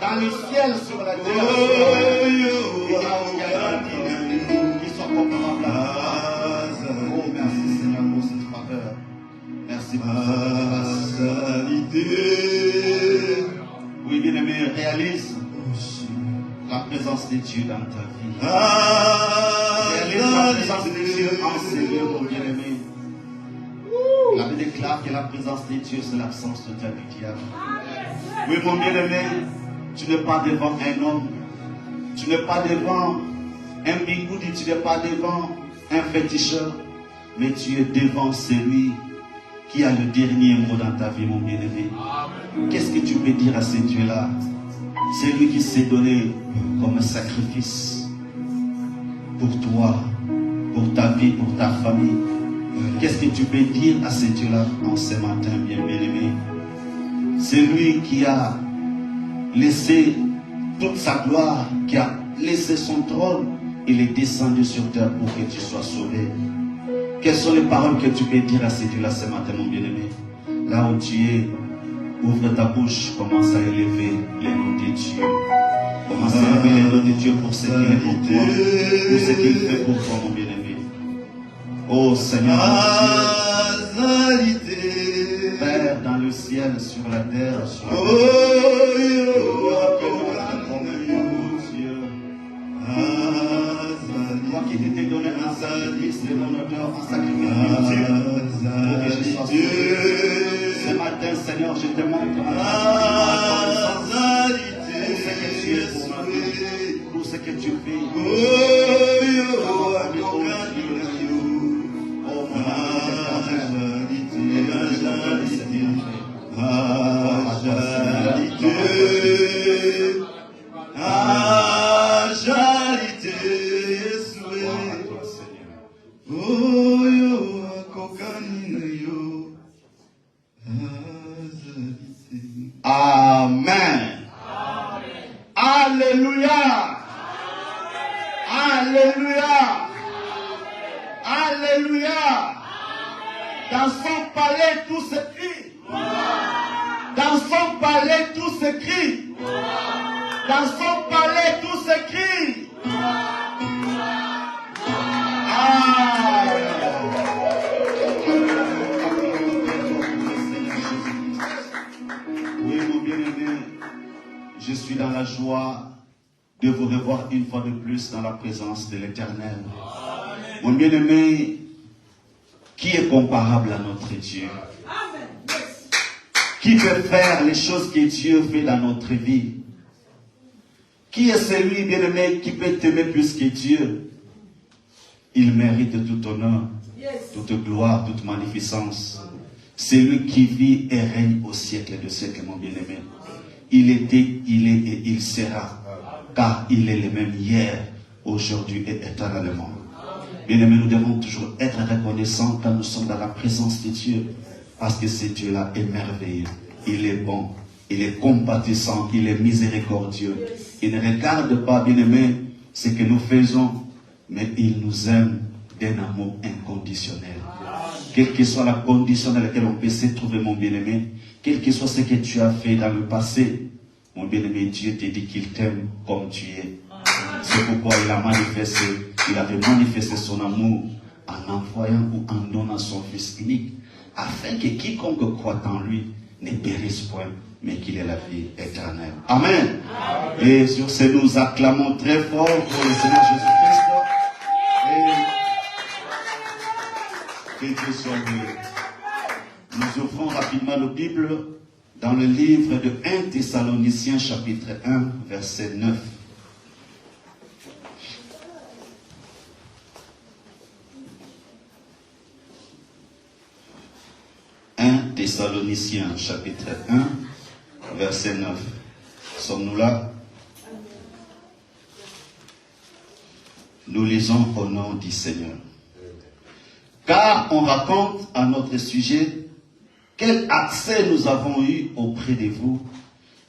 Dans le ciel, sur la terre, qui soit comparable la présence de Dieu dans ta vie. Réalise la présence de Dieu en ces lieux, mon bien-aimé. La Bible déclare que la présence de Dieu, c'est l'absence totale du diable. Oui, mon bien-aimé, tu n'es pas devant un homme, tu n'es pas devant un bigoudi, tu n'es pas devant un féticheur, mais tu es devant celui qui a le dernier mot dans ta vie, mon bien-aimé. Qu'est-ce que tu peux dire à ce Dieu-là? C'est lui qui s'est donné comme un sacrifice pour toi, pour ta vie, pour ta famille. Qu'est-ce que tu peux dire à ce Dieu-là en ce matin, bien-aimé? C'est lui qui a laissé toute sa gloire, qui a laissé son trône. Il est descendu sur terre pour que tu sois sauvé. Quelles sont les paroles que tu peux dire à ce Dieu-là ce matin, mon bien-aimé? Là où tu es, ouvre ta bouche, commence à élever les noms de Dieu. Commence à élever les noms de Dieu pour ce qu'il est pour toi, pour ce qu'il fait pour toi, mon bien-aimé. Oh Seigneur, Père dans le ciel, sur la terre, sur la terre. Toi qui t'étais donné un sacrifice de l'honneur, un sacrifice pour que je sois sauvé. Ce matin, Seigneur, je te montre pour ce que tu es pour ma vie, pour ce que tu fais. Amen. Alléluia. Alléluia. Alléluia. Dans son palais, tout se crie. Dans son palais, tout se crie. Dans son palais, tout se crie. Oui, mon bien-aimé, je suis dans la joie de vous revoir une fois de plus dans la présence de l'Éternel. Mon bien-aimé, qui est comparable à notre Dieu? Qui peut faire les choses que Dieu fait dans notre vie? Qui est celui, bien-aimé, qui peut t'aimer plus que Dieu? Il mérite tout honneur, toute gloire, toute magnificence. C'est lui qui vit et règne au siècle de siècle, mon bien-aimé. Il était, il est et il sera. Car il est le même hier, aujourd'hui et éternellement. Bien-aimé, nous devons toujours être reconnaissants quand nous sommes dans la présence de Dieu. Parce que ce Dieu-là est merveilleux. Il est bon. Il est compatissant. Il est miséricordieux. Il ne regarde pas, bien-aimé, ce que nous faisons, mais il nous aime d'un amour inconditionnel. Quelle que soit la condition dans laquelle on peut se trouver, mon bien-aimé, quel que soit ce que tu as fait dans le passé, mon bien-aimé, Dieu te dit qu'il t'aime comme tu es. C'est pourquoi il avait manifesté son amour en envoyant ou en donnant son Fils unique, afin que quiconque croit en lui ne périsse point, mais qu'il ait la vie éternelle. Amen. Et sur ce, nous acclamons très fort pour le Seigneur Jésus-Christ. Que Dieu soit loué. Nous ouvrons rapidement la Bible dans le livre de 1 Thessaloniciens chapitre 1 verset 9. Thessaloniciens chapitre 1 verset 9. Sommes-nous là? Nous lisons au nom du Seigneur. Car on raconte à notre sujet quel accès nous avons eu auprès de vous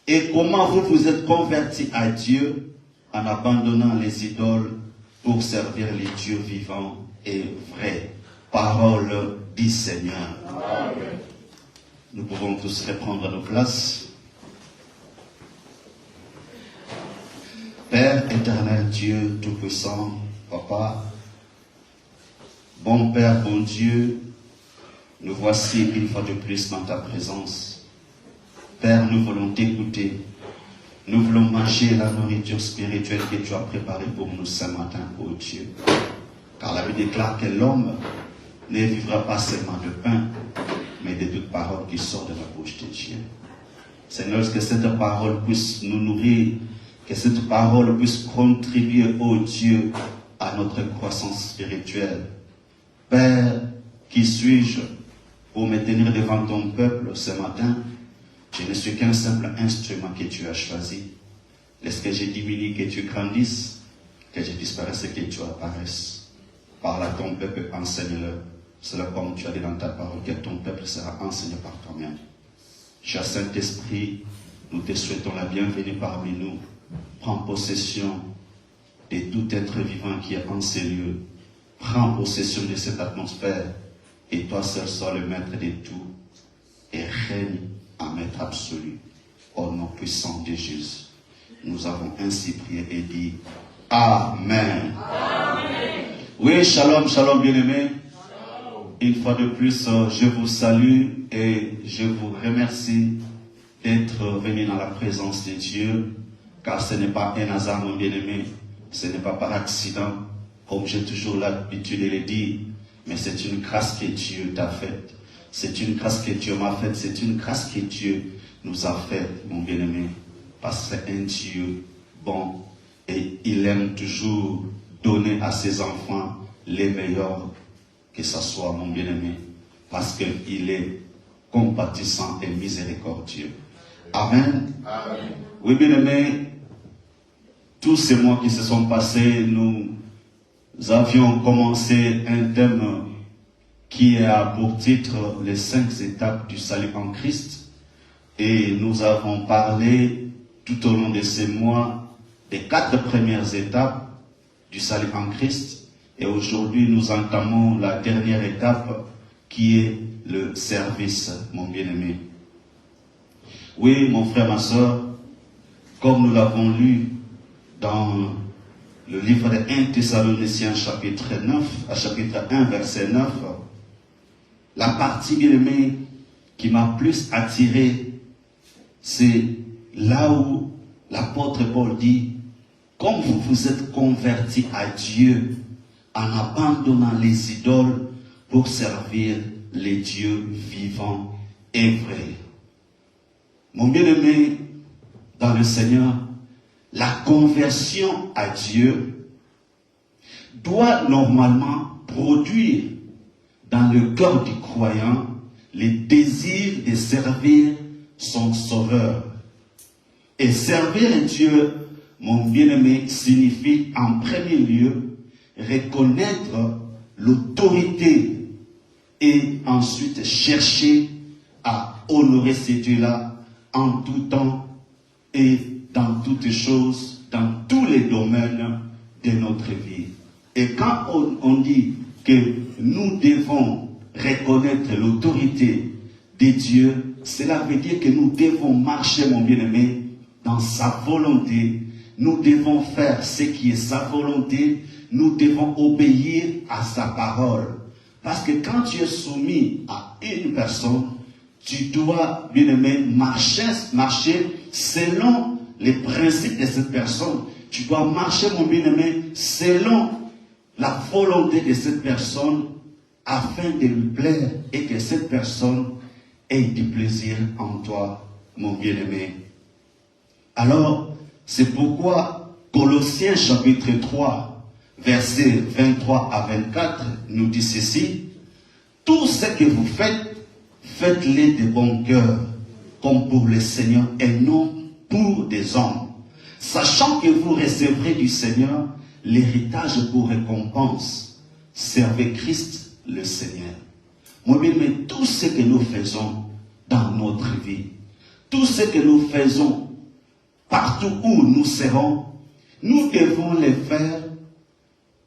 et comment vous vous êtes convertis à Dieu en abandonnant les idoles pour servir les dieux vivants et vrais. Parole du Seigneur. Amen. Nous pouvons tous reprendre nos places. Père éternel, Dieu tout-puissant, Papa, bon Père, bon Dieu, nous voici une fois de plus dans ta présence. Père, nous voulons t'écouter. Nous voulons manger la nourriture spirituelle que tu as préparée pour nous ce matin, ô Dieu. Car la Bible déclare que l'homme ne vivra pas seulement de pain, mais de toute parole qui sort de la bouche de Dieu. Seigneur, que cette parole puisse nous nourrir, que cette parole puisse contribuer, ô Dieu, à notre croissance spirituelle. Père, qui suis-je pour me tenir devant ton peuple ce matin? Je ne suis qu'un simple instrument que tu as choisi. Laisse que je diminue, que tu grandisses, que je disparaisse et que tu apparaisses. Parle à ton peuple, enseigne-le. C'est là comme tu as dit dans ta parole, que ton peuple sera enseigné par toi-même. Cher Saint-Esprit, nous te souhaitons la bienvenue parmi nous. Prends possession de tout être vivant qui est en ces lieux. Prends possession de cette atmosphère. Et toi seul sois le maître de tout. Et règne en maître absolu. Au nom puissant de Jésus. Nous avons ainsi prié et dit Amen. Amen. Oui, shalom, shalom, bien-aimés. Une fois de plus, je vous salue et je vous remercie d'être venus dans la présence de Dieu, car ce n'est pas un hasard, mon bien-aimé, ce n'est pas par accident, comme j'ai toujours l'habitude de le dire, mais c'est une grâce que Dieu t'a faite, c'est une grâce que Dieu m'a faite, c'est une grâce que Dieu nous a faite, mon bien-aimé, parce que c'est un Dieu bon et il aime toujours donner à ses enfants les meilleurs. Que ce soit mon bien-aimé, parce qu'il est compatissant et miséricordieux. Amen. Amen. Oui, bien-aimé, tous ces mois qui se sont passés, nous avions commencé un thème qui a pour titre les 5 étapes du salut en Christ. Et nous avons parlé tout au long de ces mois des 4 premières étapes du salut en Christ. Et aujourd'hui, nous entamons la dernière étape qui est le service, mon bien-aimé. Oui, mon frère, ma soeur, comme nous l'avons lu dans le livre de 1 Thessaloniciens chapitre 1, verset 9, la partie, bien-aimé, qui m'a plus attiré, c'est là où l'apôtre Paul dit, comme vous vous êtes convertis à Dieu, en abandonnant les idoles pour servir les dieux vivants et vrais. Mon bien-aimé, dans le Seigneur, la conversion à Dieu doit normalement produire dans le cœur du croyant les désirs de servir son Sauveur. Et servir Dieu, mon bien-aimé, signifie en premier lieu reconnaître l'autorité et ensuite chercher à honorer ces dieux-là en tout temps et dans toutes choses, dans tous les domaines de notre vie. Et quand on dit que nous devons reconnaître l'autorité de Dieu, cela veut dire que nous devons marcher, mon bien-aimé, dans sa volonté. Nous devons faire ce qui est sa volonté. Nous devons obéir à sa parole. Parce que quand tu es soumis à une personne, tu dois, bien-aimé, marcher selon les principes de cette personne. Tu dois marcher, mon bien-aimé, selon la volonté de cette personne, afin de lui plaire et que cette personne ait du plaisir en toi, mon bien-aimé. Alors, c'est pourquoi Colossiens chapitre 3, versets 23 à 24, nous dit ceci: tout ce que vous faites, faites-le de bon cœur, comme pour le Seigneur et non pour des hommes, sachant que vous recevrez du Seigneur l'héritage pour récompense. Servez Christ le Seigneur. Moi, mais tout ce que nous faisons dans notre vie, tout ce que nous faisons partout où nous serons, nous devons le faire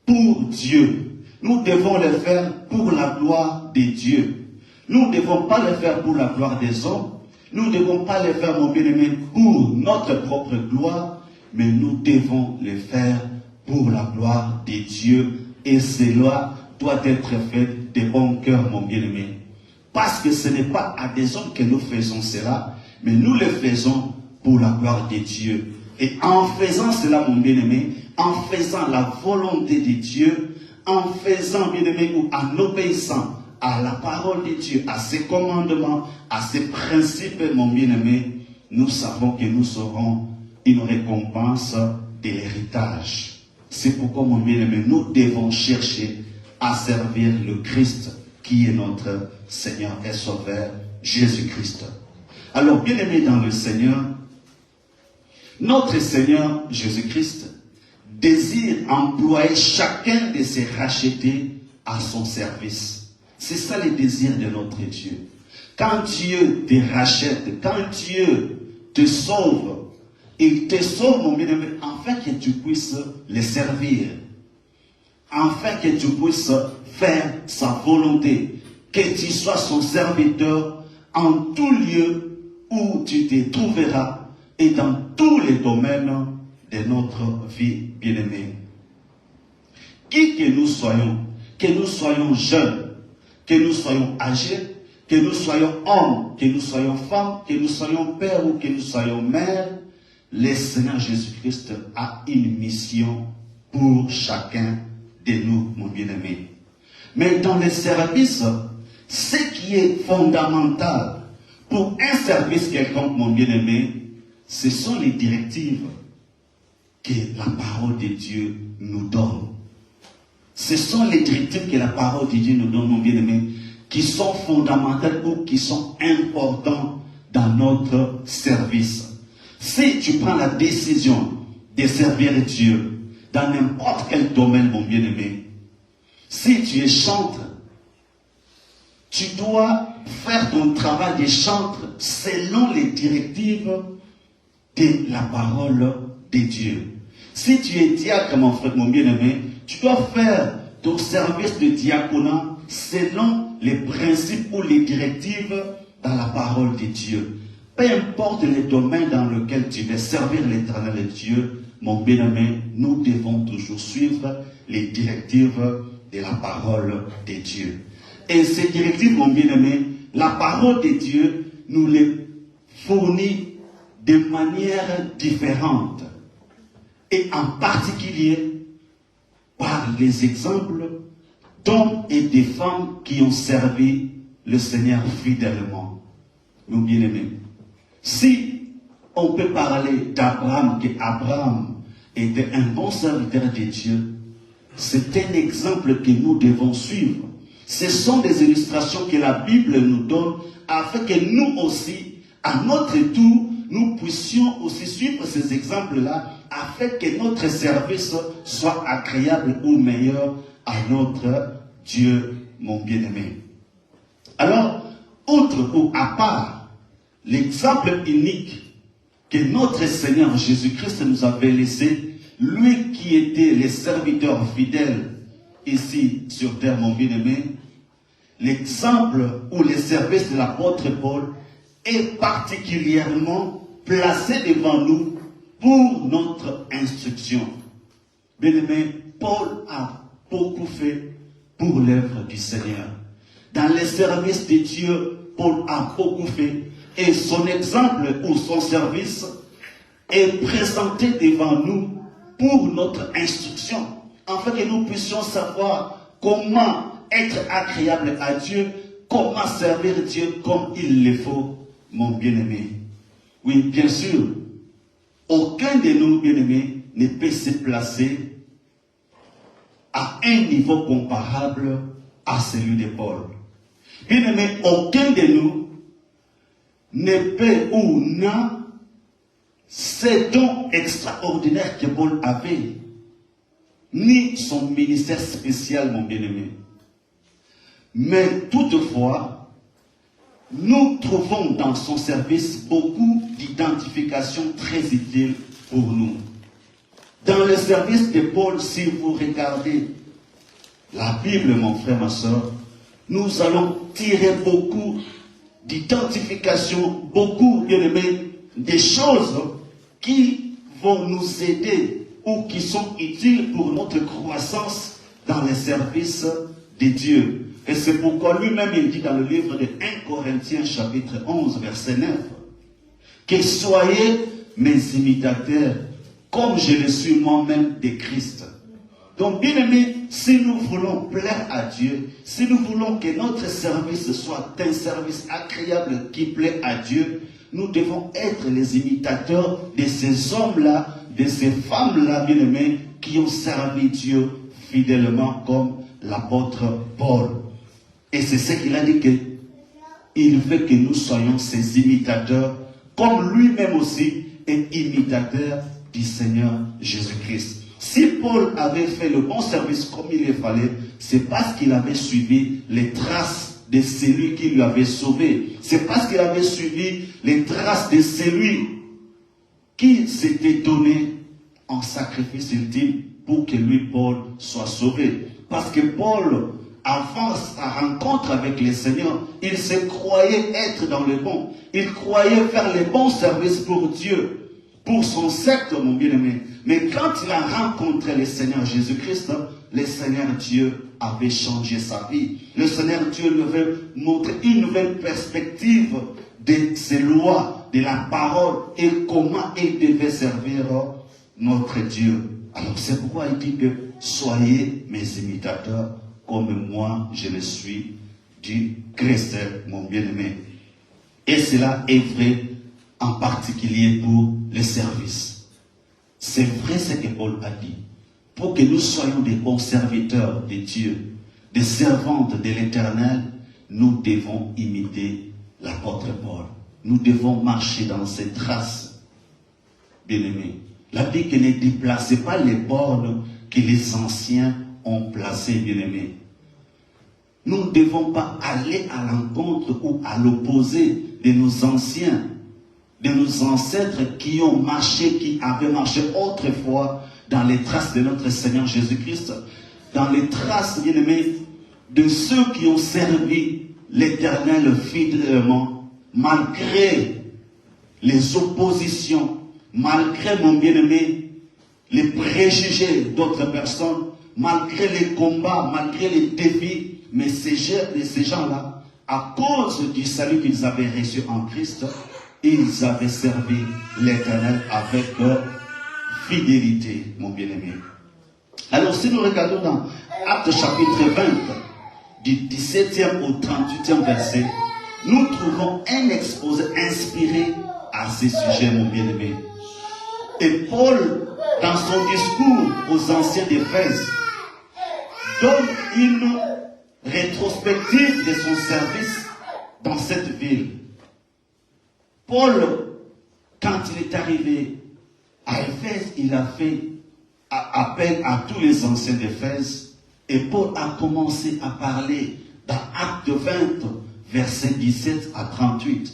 pour Dieu. Nous devons le faire pour la gloire de Dieu. Nous ne devons pas le faire pour la gloire des hommes. Nous ne devons pas le faire, mon bien-aimé, pour notre propre gloire, mais nous devons le faire pour la gloire de Dieu. Et cela doit être fait de bon cœur, mon bien-aimé. Parce que ce n'est pas à des hommes que nous faisons cela, mais nous le faisons pour la gloire de Dieu. Et en faisant cela, mon bien-aimé, en faisant la volonté de Dieu, en faisant, bien-aimé, ou en obéissant à la parole de Dieu, à ses commandements, à ses principes, mon bien-aimé, nous savons que nous aurons une récompense de l'héritage. C'est pourquoi, mon bien-aimé, nous devons chercher à servir le Christ, qui est notre Seigneur et Sauveur, Jésus-Christ. Alors, bien-aimé dans le Seigneur, notre Seigneur Jésus-Christ désire employer chacun de ses rachetés à son service. C'est ça le désir de notre Dieu. Quand Dieu te rachète, quand Dieu te sauve, il te sauve, mon bien-aimé, afin que tu puisses le servir, afin que tu puisses faire sa volonté, que tu sois son serviteur en tout lieu où tu te trouveras et dans tous les domaines de notre vie bien-aimée. Qui que nous soyons jeunes, que nous soyons âgés, que nous soyons hommes, que nous soyons femmes, que nous soyons pères ou que nous soyons mères, le Seigneur Jésus-Christ a une mission pour chacun de nous, mon bien-aimé. Mais dans les services, ce qui est fondamental pour un service quelconque, mon bien-aimé, ce sont les directives que la parole de Dieu nous donne. Ce sont les directives que la parole de Dieu nous donne, mon bien-aimé, qui sont fondamentales ou qui sont importantes dans notre service. Si tu prends la décision de servir Dieu dans n'importe quel domaine, mon bien-aimé, si tu es chantre, tu dois faire ton travail de chantre selon les directives de la parole de Dieu. Si tu es diacre, mon frère, mon bien-aimé, tu dois faire ton service de diaconat selon les principes ou les directives dans la parole de Dieu. Peu importe le domaine dans lequel tu veux servir l'Éternel Dieu, mon bien-aimé, nous devons toujours suivre les directives de la parole de Dieu. Et ces directives, mon bien-aimé, la parole de Dieu nous les fournit de manière différente. Et en particulier, par les exemples d'hommes et de femmes qui ont servi le Seigneur fidèlement. Mon bien-aimé, si on peut parler d'Abraham, qu'Abraham était un bon serviteur de Dieu, c'est un exemple que nous devons suivre. Ce sont des illustrations que la Bible nous donne afin que nous aussi, à notre tour, nous puissions aussi suivre ces exemples-là afin que notre service soit agréable ou meilleur à notre Dieu, mon bien-aimé. Alors, outre ou à part l'exemple unique que notre Seigneur Jésus-Christ nous avait laissé, lui qui était le serviteur fidèle ici sur terre, mon bien-aimé, l'exemple ou le service de l'apôtre Paul est particulièrement placé devant nous pour notre instruction. Bien-aimé, Paul a beaucoup fait pour l'œuvre du Seigneur. Dans les services de Dieu, Paul a beaucoup fait. Et son exemple ou son service est présenté devant nous pour notre instruction, afin que nous puissions savoir comment être agréable à Dieu, comment servir Dieu comme il le faut, mon bien-aimé. Oui, bien sûr, aucun de nous, bien-aimés, ne peut se placer à un niveau comparable à celui de Paul. Bien-aimé, aucun de nous ne peut ou n'a ces dons extraordinaires que Paul avait, ni son ministère spécial, mon bien-aimé. Mais toutefois, nous trouvons dans son service beaucoup d'identifications très utiles pour nous. Dans le service de Paul, si vous regardez la Bible, mon frère, ma soeur, nous allons tirer beaucoup d'identifications, beaucoup, bien aimé, des choses qui vont nous aider ou qui sont utiles pour notre croissance dans les services de Dieu. Et c'est pourquoi lui-même il dit dans le livre de 1 Corinthiens chapitre 11 verset 9 que soyez mes imitateurs, comme je le suis moi-même de Christ. Donc, bien aimé, si nous voulons plaire à Dieu, si nous voulons que notre service soit un service agréable qui plaît à Dieu, nous devons être les imitateurs de ces hommes-là, de ces femmes-là, bien aimés, qui ont servi Dieu fidèlement comme l'apôtre Paul. Et c'est ce qu'il a dit, qu'il veut que nous soyons ses imitateurs, comme lui-même aussi est imitateur du Seigneur Jésus-Christ. Si Paul avait fait le bon service comme il le fallait, c'est parce qu'il avait suivi les traces de celui qui lui avait sauvé. C'est parce qu'il avait suivi les traces de celui qui s'était donné en sacrifice ultime pour que lui, Paul, soit sauvé. Parce que Paul, avant sa rencontre avec le Seigneur, il se croyait être dans le bon. Il croyait faire les bons services pour Dieu, pour son secte, mon bien-aimé. Mais quand il a rencontré le Seigneur Jésus-Christ, le Seigneur Dieu avait changé sa vie. Le Seigneur Dieu lui avait montré une nouvelle perspective de ses lois, de la parole et comment il devait servir notre Dieu. Alors c'est pourquoi il dit que soyez mes imitateurs comme moi je le suis du Christ, mon bien-aimé. Et cela est vrai en particulier pour le service. C'est vrai ce que Paul a dit. Pour que nous soyons des bons serviteurs de Dieu, des servantes de l'Éternel, nous devons imiter l'apôtre Paul. Nous devons marcher dans ses traces, bien-aimés. La Bible ne déplace pas les bornes que les anciens ont placées, bien-aimés. Nous ne devons pas aller à l'encontre ou à l'opposé de nos anciens, de nos ancêtres qui ont marché, qui avaient marché autrefois dans les traces de notre Seigneur Jésus-Christ, dans les traces, bien-aimés, de ceux qui ont servi l'Éternel fidèlement, malgré les oppositions, malgré, mon bien-aimé, les préjugés d'autres personnes, malgré les combats, malgré les défis, mais ces gens-là, à cause du salut qu'ils avaient reçu en Christ, ils avaient servi l'Éternel avec fidélité, mon bien-aimé. Alors, si nous regardons dans Actes chapitre 20, du 17e au 38e verset, nous trouvons un exposé inspiré à ce sujet, mon bien-aimé. Et Paul, dans son discours aux anciens d'Éphèse, donne une rétrospective de son service dans cette ville. Paul, quand il est arrivé à Éphèse, il a fait appel à tous les anciens d'Éphèse et Paul a commencé à parler dans Acte 20, versets 17 à 38.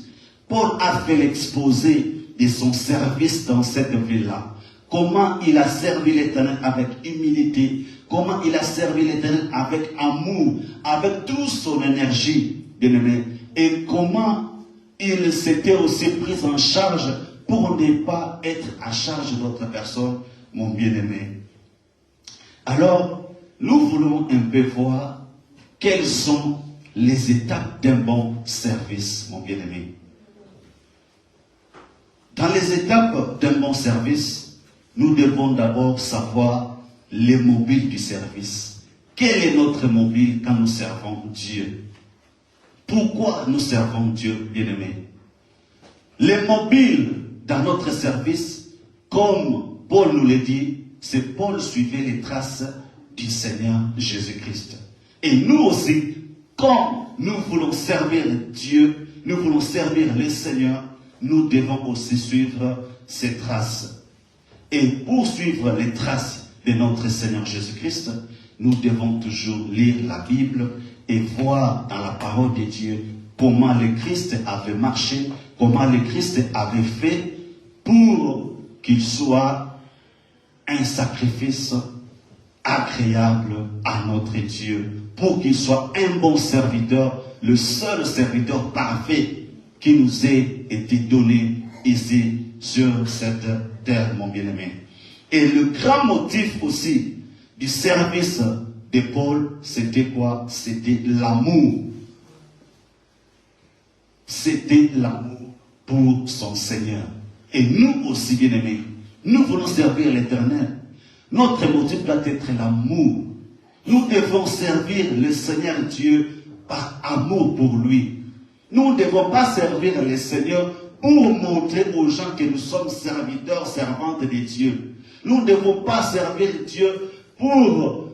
Paul a fait l'exposé de son service dans cette ville-là. Comment il a servi l'Éternel avec humilité, comment il a servi l'Éternel avec amour, avec toute son énergie, bien-aimé, et comment il s'était aussi pris en charge pour ne pas être à charge d'autres personnes, mon bien-aimé. Alors, nous voulons un peu voir quelles sont les étapes d'un bon service, mon bien-aimé. Dans les étapes d'un bon service, nous devons d'abord savoir les mobiles du service. Quel est notre mobile quand nous servons Dieu? Pourquoi nous servons Dieu, bien-aimé? Les mobiles dans notre service, comme Paul nous le dit, c'est Paul suivait les traces du Seigneur Jésus-Christ. Et nous aussi, quand nous voulons servir Dieu, nous voulons servir le Seigneur, nous devons aussi suivre ses traces. Et pour suivre les traces de notre Seigneur Jésus-Christ, nous devons toujours lire la Bible et voir dans la parole de Dieu comment le Christ avait marché, comment le Christ avait fait pour qu'il soit un sacrifice agréable à notre Dieu, pour qu'il soit un bon serviteur, le seul serviteur parfait qui nous ait été donné ici sur cette terre, mon bien-aimé. Et le grand motif aussi du service de Paul, c'était quoi? C'était l'amour. C'était l'amour pour son Seigneur. Et nous aussi, bien-aimés, nous voulons servir l'Éternel. Notre motif doit être l'amour. Nous devons servir le Seigneur Dieu par amour pour lui. Nous ne devons pas servir le Seigneur pour montrer aux gens que nous sommes serviteurs, servantes de Dieu. Nous ne devons pas servir Dieu pour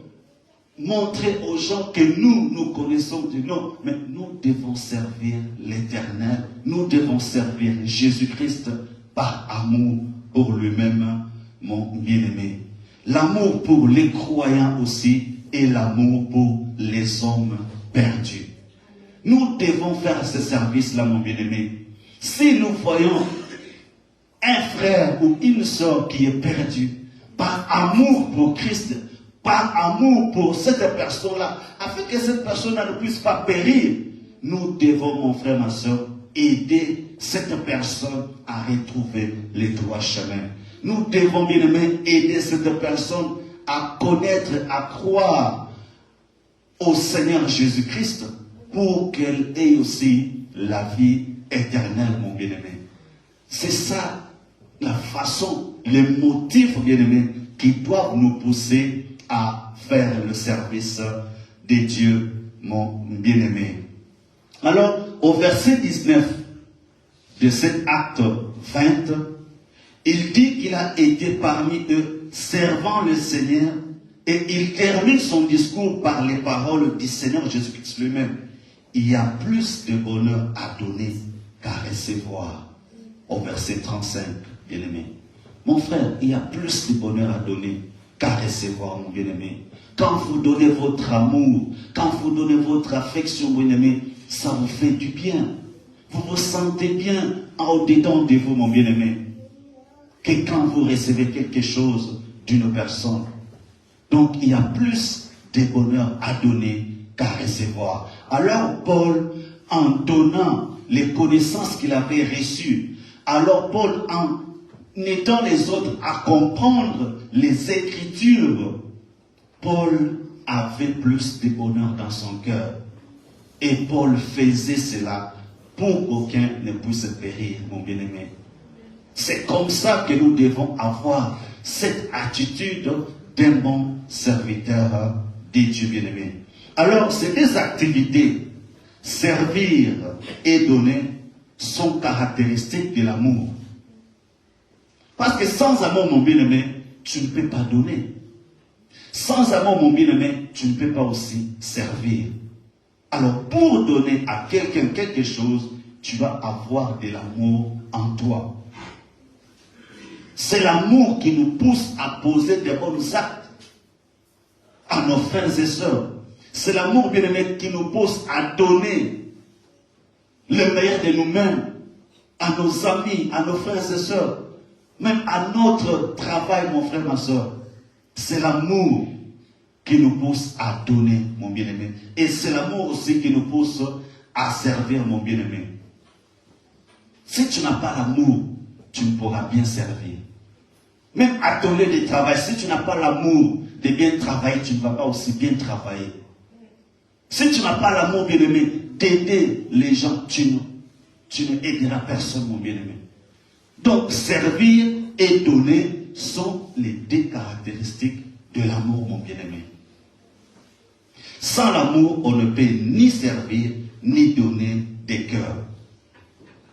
montrer aux gens que nous connaissons Dieu. Non, mais nous devons servir l'Éternel. Nous devons servir Jésus-Christ par amour pour lui-même, mon bien-aimé. L'amour pour les croyants aussi et l'amour pour les hommes perdus. Nous devons faire ce service-là, mon bien-aimé. Si nous voyons un frère ou une sœur qui est perdu, par amour pour Christ, par amour pour cette personne-là, afin que cette personne-là ne puisse pas périr, nous devons, mon frère, ma soeur, aider cette personne à retrouver le droit chemin. Nous devons, bien aimé, aider cette personne à connaître, à croire au Seigneur Jésus-Christ pour qu'elle ait aussi la vie éternelle, mon bien-aimé. C'est ça la façon, les motifs, bien-aimés, qui doivent nous pousser à faire le service de Dieu, mon bien-aimé. Alors, au verset 19 de cet acte 20, il dit qu'il a été parmi eux, servant le Seigneur, et il termine son discours par les paroles du Seigneur Jésus-Christ lui-même. Il y a plus de bonheur à donner qu'à recevoir. Au verset 35, bien-aimé. Mon frère, il y a plus de bonheur à donner qu'à recevoir, mon bien-aimé. Quand vous donnez votre amour, quand vous donnez votre affection, mon bien-aimé, ça vous fait du bien. Vous vous sentez bien au-dedans de vous, mon bien-aimé, que quand vous recevez quelque chose d'une personne. Donc, il y a plus de bonheur à donner qu'à recevoir. Alors, Paul, en donnant les connaissances qu'il avait reçues, alors Paul, en aidant les autres à comprendre les Écritures, Paul avait plus de bonheur dans son cœur. Et Paul faisait cela pour qu'aucun ne puisse périr, mon bien-aimé. C'est comme ça que nous devons avoir cette attitude d'un bon serviteur de Dieu, bien-aimé. Alors, ces deux activités, servir et donner, sont caractéristiques de l'amour. Parce que sans amour, mon bien-aimé, tu ne peux pas donner. Sans amour, mon bien-aimé, tu ne peux pas aussi servir. Alors, pour donner à quelqu'un quelque chose, tu vas avoir de l'amour en toi. C'est l'amour qui nous pousse à poser des bons actes à nos frères et sœurs. C'est l'amour, bien-aimé, qui nous pousse à donner le meilleur de nous-mêmes à nos amis, à nos frères et sœurs, même à notre travail, mon frère, ma soeur. C'est l'amour qui nous pousse à donner, mon bien-aimé. Et c'est l'amour aussi qui nous pousse à servir, mon bien-aimé. Si tu n'as pas l'amour, tu ne pourras bien servir. Même à ton lieu de travail, si tu n'as pas l'amour de bien travailler, tu ne vas pas aussi bien travailler. Si tu n'as pas l'amour, bien-aimé, d'aider les gens, tu ne aideras personne, mon bien-aimé. Donc, servir et donner sont les deux caractéristiques de l'amour, mon bien-aimé. Sans l'amour, on ne peut ni servir, ni donner des cœurs.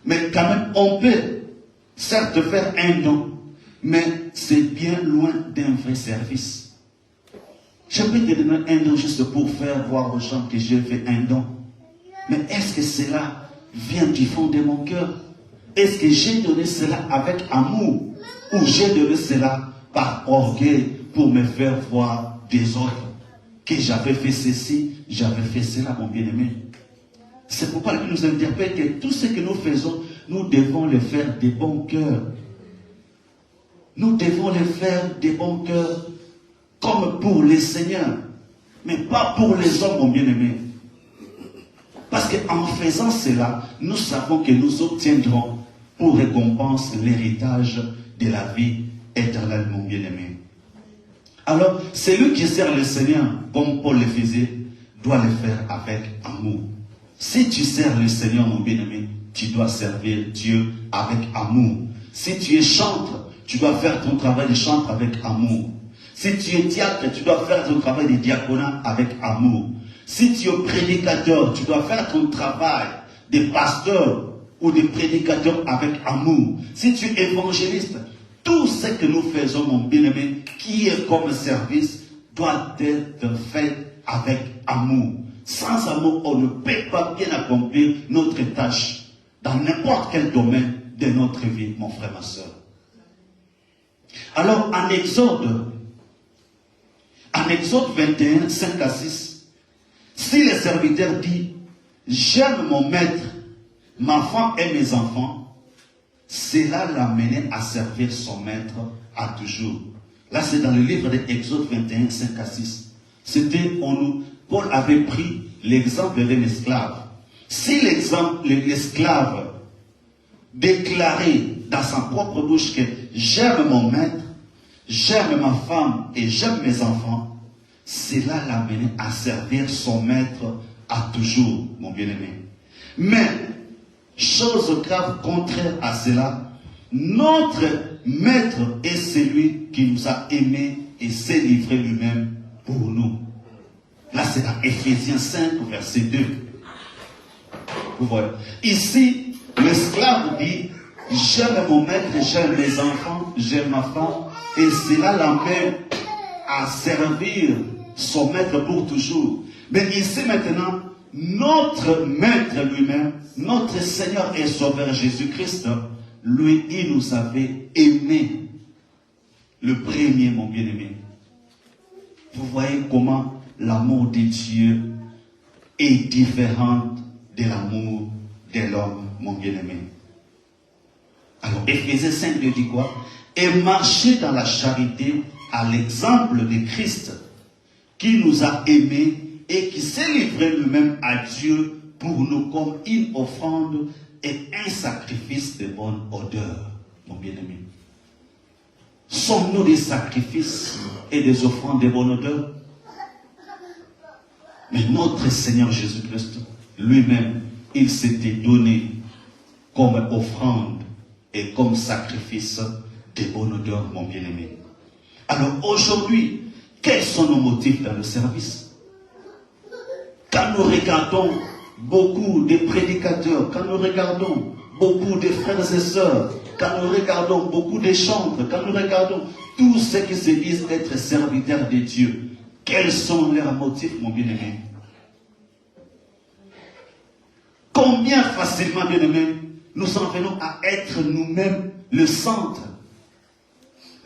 Mais quand même, on peut certes faire un don, mais c'est bien loin d'un vrai service. Je peux te donner un don juste pour faire voir aux gens que j'ai fait un don. Mais est-ce que cela vient du fond de mon cœur? Est-ce que j'ai donné cela avec amour? Ou j'ai donné cela par orgueil pour me faire voir des autres que j'avais fait ceci, j'avais fait cela, mon bien-aimé? C'est pourquoi il nous interpelle que tout ce que nous faisons, nous devons le faire de bon cœur. Nous devons le faire de bon cœur comme pour le Seigneur, mais pas pour les hommes, mon bien-aimé. Parce qu'en faisant cela, nous savons que nous obtiendrons pour récompense l'héritage de la vie éternelle, mon bien-aimé. Alors, celui qui sert le Seigneur, comme Paul le faisait, doit le faire avec amour. Si tu sers le Seigneur, mon bien-aimé, tu dois servir Dieu avec amour. Si tu es chantre, tu dois faire ton travail de chantre avec amour. Si tu es diacre, tu dois faire ton travail de diaconat avec amour. Si tu es prédicateur, tu dois faire ton travail de pasteur ou de prédicateur avec amour. Si tu es évangéliste, tout ce que nous faisons, mon bien-aimé, qui est comme service, doit être fait avec amour. Sans amour, on ne peut pas bien accomplir notre tâche dans n'importe quel domaine de notre vie, mon frère, ma soeur. Alors, en Exode 21, 5 à 6, si le serviteur dit, j'aime mon maître, ma femme et mes enfants, cela l'amenait à servir son maître à toujours. Là, c'est dans le livre d'Exode 21, 5 à 6. Paul avait pris l'exemple d'un esclave. Si l'esclave déclarait dans sa propre bouche que j'aime mon maître, j'aime ma femme et j'aime mes enfants, cela l'amenait à servir son maître à toujours, mon bien-aimé. Mais, chose grave contraire à cela, notre maître est celui qui nous a aimés et s'est livré lui-même pour nous. Là, c'est dans Ephésiens 5, verset 2. Vous voyez. Ici, l'esclave dit, j'aime mon maître, j'aime mes enfants, j'aime ma femme, et cela l'amène à servir son maître pour toujours. Mais ici maintenant, notre maître lui-même, notre Seigneur et Sauveur Jésus-Christ, lui, il nous avait aimés. Le premier, mon bien-aimé. Vous voyez comment l'amour de Dieu est différent de l'amour de l'homme, mon bien-aimé. Alors, Éphésiens 5 dit quoi? Et marcher dans la charité à l'exemple de Christ, qui nous a aimés et qui s'est livré lui-même à Dieu pour nous comme une offrande et un sacrifice de bonne odeur, mon bien-aimé. Sommes-nous des sacrifices et des offrandes de bonne odeur? Mais notre Seigneur Jésus-Christ, lui-même, il s'était donné comme offrande et comme sacrifice de bonne odeur, mon bien-aimé. Alors aujourd'hui, quels sont nos motifs dans le service? Quand nous regardons beaucoup de prédicateurs, quand nous regardons beaucoup de frères et sœurs, quand nous regardons beaucoup de chantres, quand nous regardons tous ceux qui se disent être serviteurs de Dieu, quels sont leurs motifs, mon bien-aimé? Combien facilement, bien-aimé, nous en venons à être nous-mêmes le centre.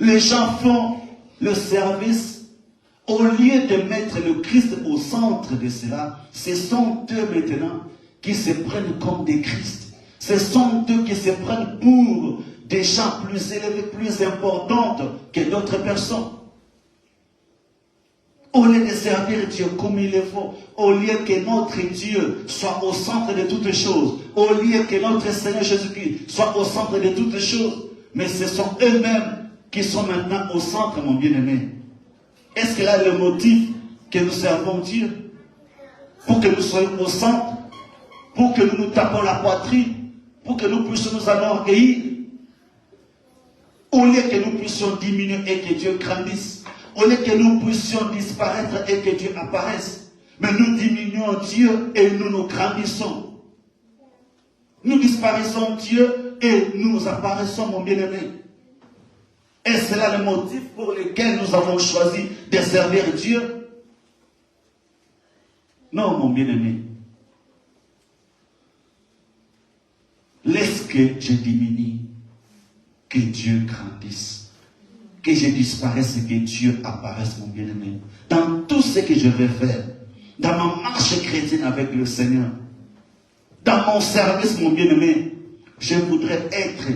Les gens font le service, au lieu de mettre le Christ au centre de cela, ce sont eux maintenant qui se prennent comme des Christ. Ce sont eux qui se prennent pour des gens plus élevés, plus importants que d'autres personnes. Au lieu de servir Dieu comme il le faut, au lieu que notre Dieu soit au centre de toutes choses, au lieu que notre Seigneur Jésus-Christ soit au centre de toutes choses, mais ce sont eux-mêmes qui sont maintenant au centre, mon bien-aimé. Est-ce que là le motif que nous servons Dieu? Pour que nous soyons au centre, pour que nous nous tapons la poitrine, pour que nous puissions nous enorgueillir, au lieu que nous puissions diminuer et que Dieu grandisse, au lieu que nous puissions disparaître et que Dieu apparaisse, mais nous diminuons Dieu et nous nous grandissons. Nous disparaissons Dieu et nous apparaissons, mon bien-aimé. Et c'est là le motif pour lequel nous avons choisi de servir Dieu. Non, mon bien-aimé. Laisse que je diminue, que Dieu grandisse. Que je disparaisse et que Dieu apparaisse, mon bien-aimé. Dans tout ce que je vais faire, dans ma marche chrétienne avec le Seigneur, dans mon service, mon bien-aimé, je voudrais être,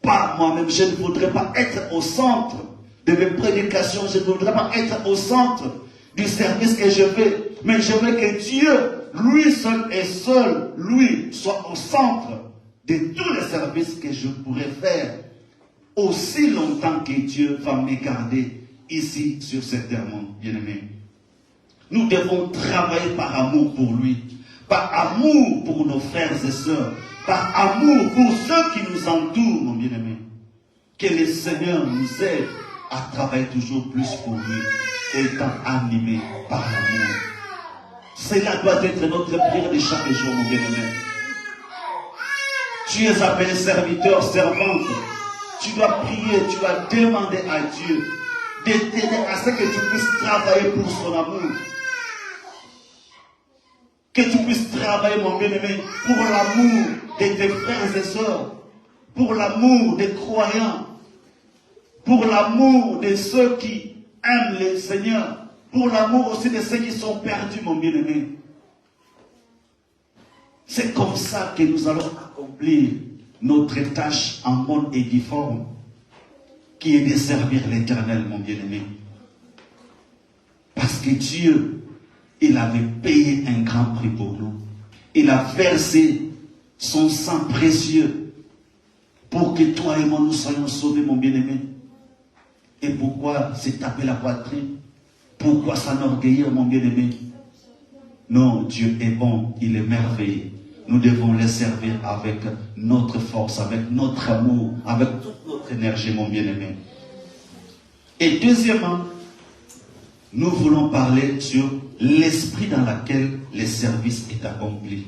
pas moi-même, je ne voudrais pas être au centre de mes prédications, je ne voudrais pas être au centre du service que je fais, mais je veux que Dieu, lui seul et seul, lui, soit au centre de tous les services que je pourrais faire, aussi longtemps que Dieu va me garder ici sur cette terre, mon bien-aimé. Nous devons travailler par amour pour lui, par amour pour nos frères et sœurs, par amour pour ceux qui nous entourent, mon bien-aimé. Que le Seigneur nous aide à travailler toujours plus pour lui, étant animés par l'amour. Cela doit être notre prière de chaque jour, mon bien-aimé. Tu es appelé serviteur, servante. Tu dois prier, tu dois demander à Dieu de t'aider à ce que tu puisses travailler pour son amour. Que tu puisses travailler, mon bien-aimé, pour l'amour de tes frères et sœurs, pour l'amour des croyants, pour l'amour de ceux qui aiment le Seigneur, pour l'amour aussi de ceux qui sont perdus, mon bien-aimé. C'est comme ça que nous allons accomplir notre tâche en bonne et due forme, qui est de servir l'Éternel, mon bien-aimé. Parce que Dieu, il avait payé un grand prix pour nous. Il a versé son sang précieux pour que toi et moi nous soyons sauvés, mon bien-aimé. Et pourquoi se taper la poitrine? Pourquoi s'enorgueillir, mon bien-aimé? Non, Dieu est bon, il est merveilleux. Nous devons les servir avec notre force, avec notre amour, avec toute notre énergie, mon bien-aimé. Et deuxièmement, nous voulons parler sur l'esprit dans lequel le service est accompli.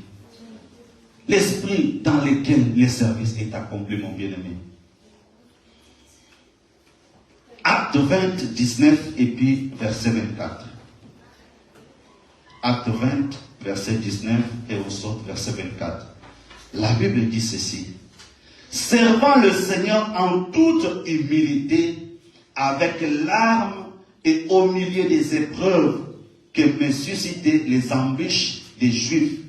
L'esprit dans lequel le service est accompli, mon bien-aimé. Acte 20, 19 et puis verset 24. Acte 20, verset 19 et au sort verset 24. La Bible dit ceci. Servant le Seigneur en toute humilité, avec larmes et au milieu des épreuves que me suscitaient les embûches des Juifs.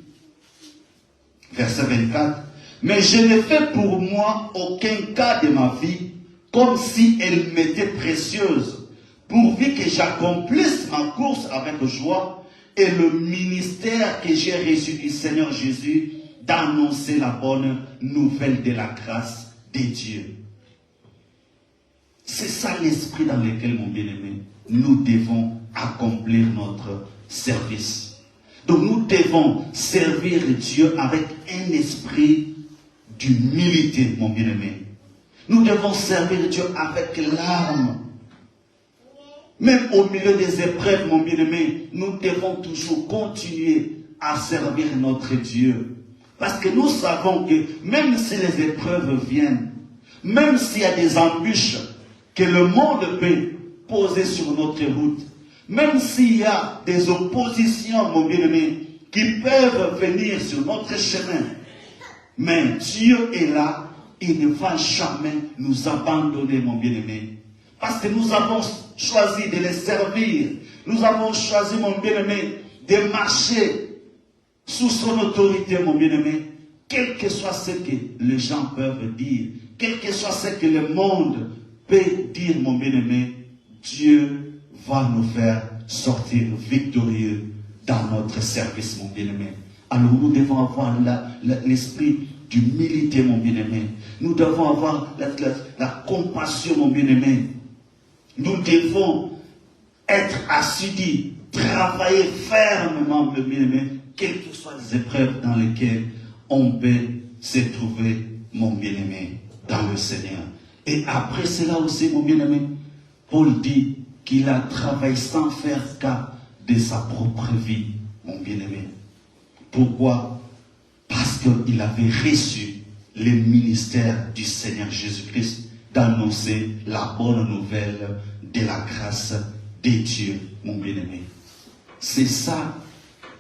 Verset 24. Mais je n'ai fait pour moi aucun cas de ma vie comme si elle m'était précieuse, pourvu que j'accomplisse ma course avec joie et le ministère que j'ai reçu du Seigneur Jésus d'annoncer la bonne nouvelle de la grâce de Dieu. C'est ça l'esprit dans lequel, mon bien-aimé, nous devons accomplir notre service. Donc nous devons servir Dieu avec un esprit d'humilité, mon bien-aimé. Nous devons servir Dieu avec larmes. Même au milieu des épreuves, mon bien-aimé, nous devons toujours continuer à servir notre Dieu. Parce que nous savons que même si les épreuves viennent, même s'il y a des embûches que le monde peut poser sur notre route, même s'il y a des oppositions, mon bien-aimé, qui peuvent venir sur notre chemin, mais Dieu est là, il ne va jamais nous abandonner, mon bien-aimé. Parce que nous avons choisi de les servir. Nous avons choisi, mon bien-aimé, de marcher sous son autorité, mon bien-aimé. Quel que soit ce que les gens peuvent dire, quel que soit ce que le monde peut dire, mon bien-aimé, Dieu va nous faire sortir victorieux dans notre service, mon bien-aimé. Alors nous devons avoir l'esprit d'humilité, mon bien-aimé. Nous devons avoir la compassion, mon bien-aimé. Nous devons être assidus, travailler fermement, mon bien-aimé, quelles que soient les épreuves dans lesquelles on peut se trouver, mon bien-aimé, dans le Seigneur. Et après cela aussi, mon bien-aimé, Paul dit qu'il a travaillé sans faire cas de sa propre vie, mon bien-aimé. Pourquoi? Parce qu'il avait reçu le ministère du Seigneur Jésus-Christ d'annoncer la bonne nouvelle de la grâce de Dieu, mon bien-aimé. C'est ça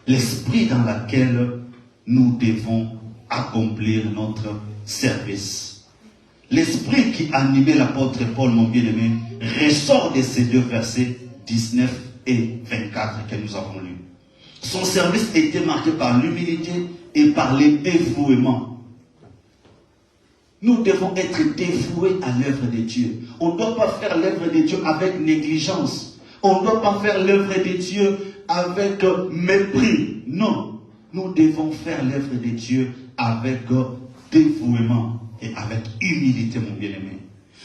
l'esprit dans lequel nous devons accomplir notre service. L'esprit qui animait l'apôtre Paul, mon bien-aimé, ressort de ces deux versets 19 et 24 que nous avons lus. Son service était marqué par l'humilité et par le dévouement. Nous devons être dévoués à l'œuvre de Dieu. On ne doit pas faire l'œuvre de Dieu avec négligence. On ne doit pas faire l'œuvre de Dieu avec mépris. Non, nous devons faire l'œuvre de Dieu avec dévouement et avec humilité, mon bien-aimé.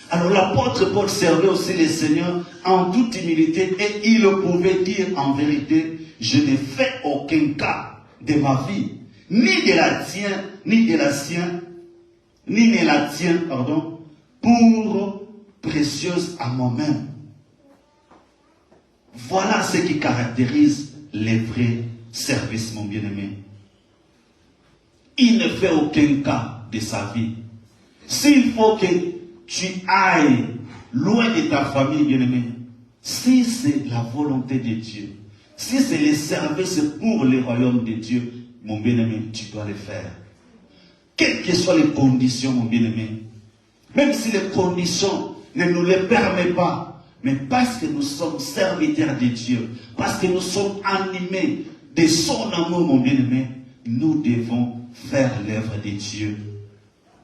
Alors l'apôtre Paul servait aussi le Seigneur en toute humilité et il pouvait dire en vérité, je n'ai fait aucun cas de ma vie, ni de la tienne, ni de la sienne, ni de la tienne, pardon, pour précieuse à moi-même. Voilà ce qui caractérise les vrais services, mon bien-aimé. Il ne fait aucun cas de sa vie. S'il faut que tu ailles loin de ta famille, bien-aimé, si c'est la volonté de Dieu, si c'est le service pour le royaume de Dieu, mon bien-aimé, tu dois le faire. Quelles que soient les conditions, mon bien-aimé, même si les conditions ne nous les permettent pas, mais parce que nous sommes serviteurs de Dieu, parce que nous sommes animés de son amour, mon bien-aimé, nous devons faire l'œuvre de Dieu.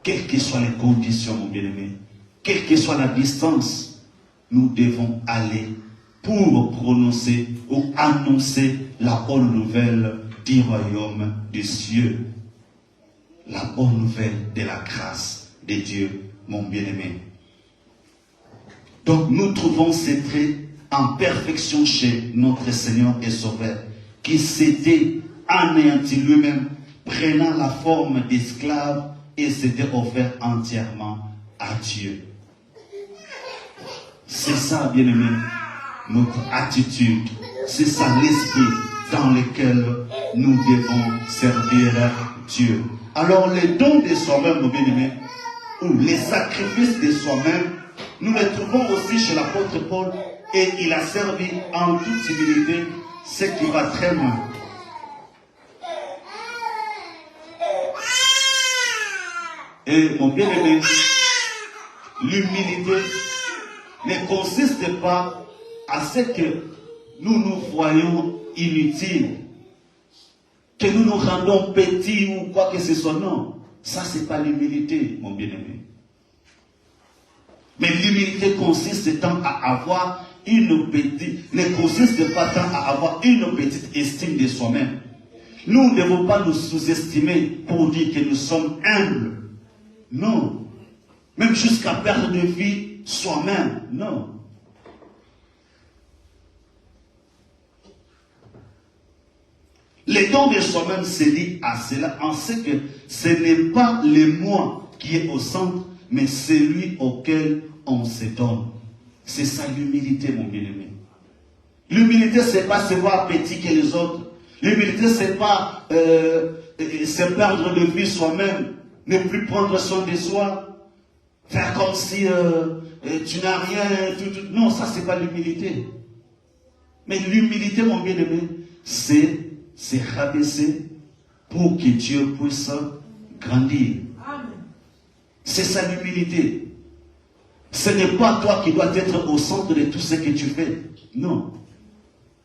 Quelles que soient les conditions, mon bien-aimé, quelle que soit la distance, nous devons aller pour prononcer ou annoncer la bonne nouvelle du royaume des cieux. La bonne nouvelle de la grâce de Dieu, mon bien-aimé. Donc nous trouvons ces traits en perfection chez notre Seigneur et Sauveur, qui s'était anéanti lui-même, prenant la forme d'esclave et s'était offert entièrement à Dieu. C'est ça, bien-aimé, notre attitude. C'est ça l'esprit dans lequel nous devons servir Dieu. Alors les dons de soi-même, mon bien-aimé, ou les sacrifices de soi-même, nous les trouvons aussi chez l'apôtre Paul, et il a servi en toute humilité, ce qui va très loin. Et mon bien-aimé, l'humilité ne consiste pas à ce que nous nous voyons inutiles, que nous nous rendons petits ou quoi que ce soit. Non, ça c'est pas l'humilité, mon bien-aimé. Mais l'humilité consiste tant à avoir une petite, ne consiste pas tant à avoir une petite estime de soi-même. Nous ne devons pas nous sous-estimer pour dire que nous sommes humbles. Non. Même jusqu'à perdre de vie soi-même. Non. Les dons de soi-même se lie à cela en ce que ce n'est pas le moi qui est au centre, mais celui auquel on se donne. C'est ça l'humilité, mon bien-aimé. L'humilité, c'est pas se voir petit que les autres. L'humilité, c'est pas se perdre de vie soi-même, ne plus prendre soin de soi, faire comme si tu n'as rien. Non, ça, c'est pas l'humilité. Mais l'humilité, mon bien-aimé, c'est se rabaisser pour que Dieu puisse grandir. C'est ça l'humilité. Ce n'est pas toi qui dois être au centre de tout ce que tu fais. Non.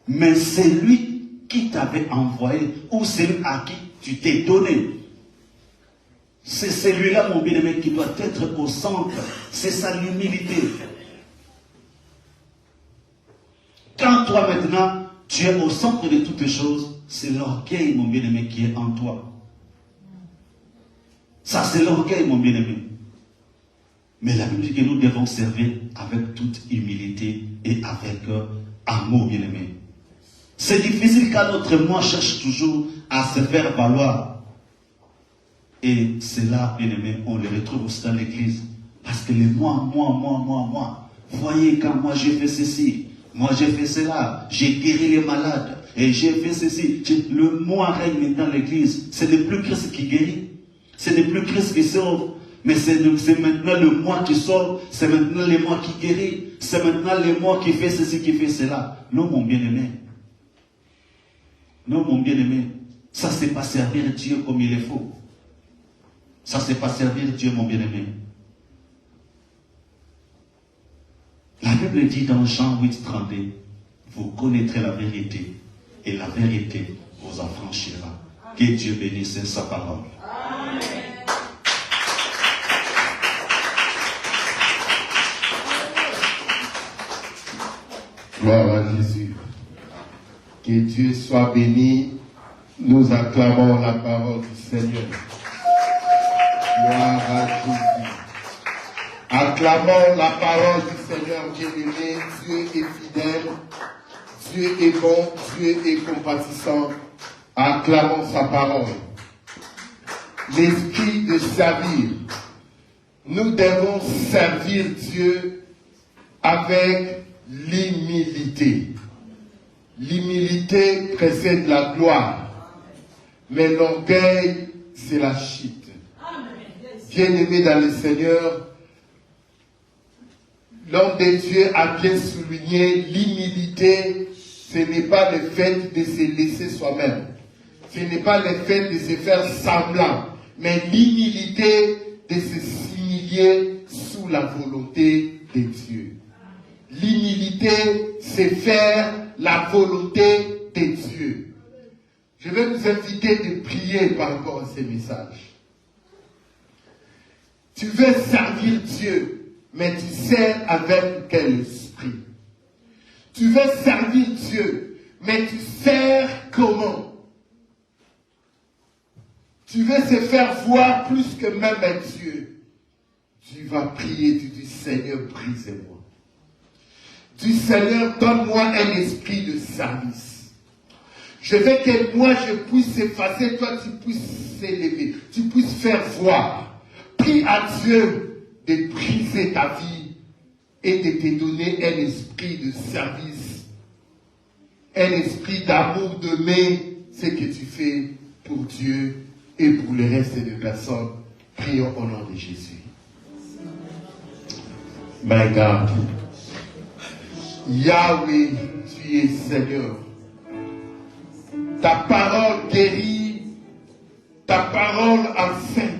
Mais c'est lui qui t'avait envoyé ou celui à qui tu t'es donné. C'est celui-là, mon bien-aimé, qui doit être au centre. C'est ça l'humilité. Quand toi maintenant, tu es au centre de toutes choses, c'est l'orgueil, mon bien-aimé, qui est en toi. Ça, c'est l'orgueil, mon bien-aimé. Mais la Bible dit que nous devons servir avec toute humilité et avec amour, bien-aimé. C'est difficile car notre moi cherche toujours à se faire valoir. Et c'est là, bien-aimé, on le retrouve aussi dans l'église. Parce que les moi. Voyez, quand moi j'ai fait ceci, moi j'ai fait cela, j'ai guéri les malades, et j'ai fait ceci. Le moi règne maintenant dans l'église. Ce n'est plus Christ qui guérit. Ce n'est plus Christ qui sauve. Mais c'est maintenant le moi qui sauve. C'est maintenant le moi qui guérit. C'est maintenant le moi qui fait ceci, qui fait cela. Non, mon bien-aimé. Non, mon bien-aimé. Ça, c'est pas servir Dieu comme il est faut. Ça, c'est pas servir Dieu, mon bien-aimé. La Bible dit dans Jean 8, 32, vous connaîtrez la vérité, et la vérité vous affranchira. Que Dieu bénisse sa parole. Amen. Gloire à Jésus. Que Dieu soit béni. Nous acclamons la parole du Seigneur. Gloire à Jésus. Acclamons la parole du Seigneur bien-aimé. Dieu est fidèle. Dieu est bon. Dieu est compatissant. Acclamons sa parole. L'esprit de servir. Nous devons servir Dieu avec l'humilité. L'humilité précède la gloire, mais l'orgueil, c'est la chute. Bien-aimés dans le Seigneur, l'homme de Dieu a bien souligné l'humilité, ce n'est pas le fait de se laisser soi-même. Ce n'est pas le fait de se faire semblant, mais l'humilité de se s'humilier sous la volonté de Dieu. L'humilité, c'est faire la volonté de Dieu. Je vais vous inviter de prier par rapport à ces messages. Tu veux servir Dieu, mais tu sers avec quel esprit? Tu veux servir Dieu, mais tu sers comment? Tu veux se faire voir plus que même Dieu. Tu vas prier, tu dis Seigneur, brisez-moi. Du Seigneur, donne-moi un esprit de service. Je veux que moi je puisse effacer, toi tu puisses s'élever, tu puisses faire voir. Prie à Dieu de briser ta vie et de te donner un esprit de service, un esprit d'amour, d'aimer ce que tu fais pour Dieu et pour le reste des personnes. Prions au nom de Jésus. My God. Yahweh, tu es Seigneur. Ta parole guérit, ta parole enseigne.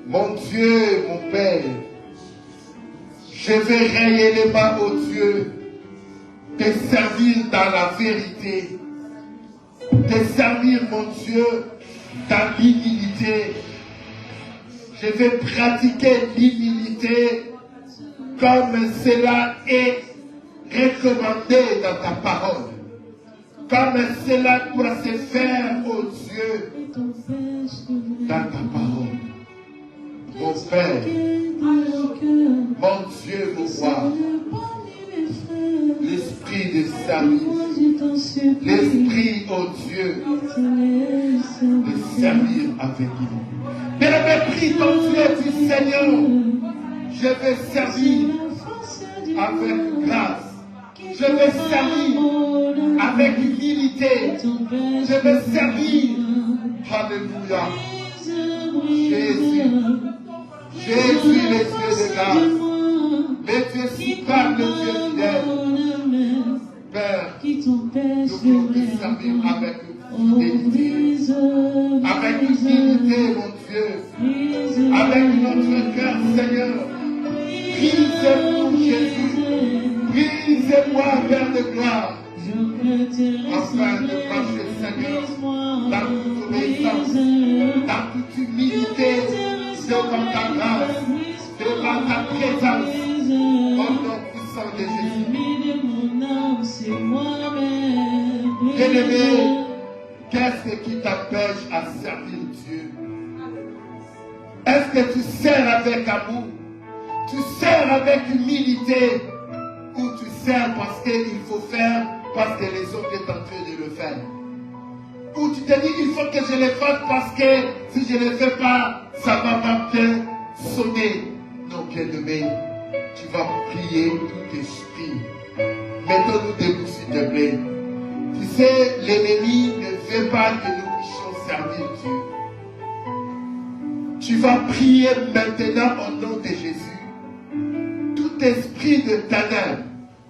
Mon Dieu, mon Père, je vais réellement, ô Dieu, te servir dans la vérité, te servir, mon Dieu, dans l'humilité. Je vais pratiquer l'humilité comme cela est recommandé dans ta parole, comme cela doit se faire, ô Dieu, dans ta parole. Mon Père, mon Dieu, mon roi, l'esprit de service, l'esprit, ô Dieu, de servir avec lui. Mais le mépris, ton Dieu, du Seigneur, je vais servir avec grâce. Je vais servir avec humilité. Je vais servir. Alléluia. Jésus. Jésus, les yeux de grâce. Les Dieu suprême, le Dieu fidèle. Père, nous voulons te servir avec fidélité. Avec humilité, mon Dieu. Avec notre cœur, Seigneur. Brise-nous, Jésus. Brise-moi, Père de gloire. Afin de marcher, Seigneur, dans toute obéissance, dans toute humilité, devant ta grâce, devant ta présence, au nom puissant de Jésus. Bien-aimé, qu'est-ce qui t'empêche à servir Dieu? Est-ce que tu sers avec amour? Tu sers avec humilité? Ou tu sers parce qu'il faut faire, parce que les autres sont en train de le faire? Ou tu te dis, il faut que je le fasse parce que si je ne le fais pas, ça va pas bien sonner. Non, bien-aimé, tu vas prier tout esprit. Mettons-nous debout, s'il te plaît. Tu sais, l'ennemi ne veut pas que nous puissions servir Dieu. Tu vas prier maintenant au nom de Jésus. Tout esprit de ténèbres,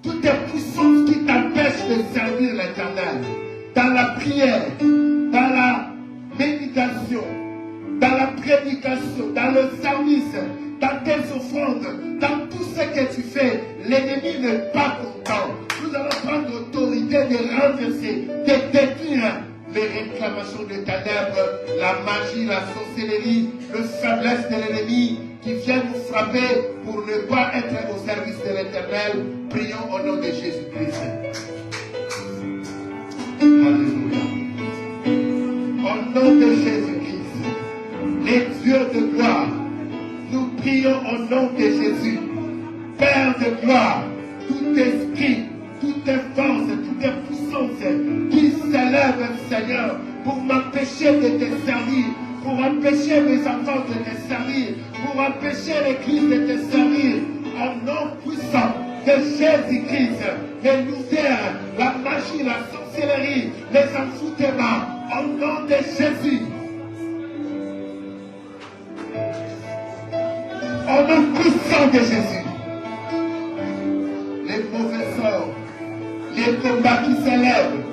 toute puissance qui t'empêche de servir l'Éternel, dans la prière, dans la méditation, dans la prédication, dans le service, dans tes offrandes, dans tout ce que tu fais, l'ennemi n'est pas content. Nous allons prendre l'autorité de renverser, de détruire les réclamations des ténèbres, la magie, la sorcellerie, la faiblesse de l'ennemi qui vient nous frapper pour ne pas être au service de l'Éternel. Prions au nom de Jésus-Christ. Alléluia. Au nom de Jésus-Christ, les dieux de gloire, nous prions au nom de Jésus. Père de gloire, tout esprit, toute force, toute puissance qui s'élève Seigneur, pour m'empêcher de te servir, pour empêcher mes enfants de te servir, pour empêcher l'Église de te servir. Au nom puissant de Jésus-Christ, les lumières, la magie, la sorcellerie, les envoûtements, au nom de Jésus. Au nom puissant de Jésus. Les mauvais sorts, les combats qui s'élèvent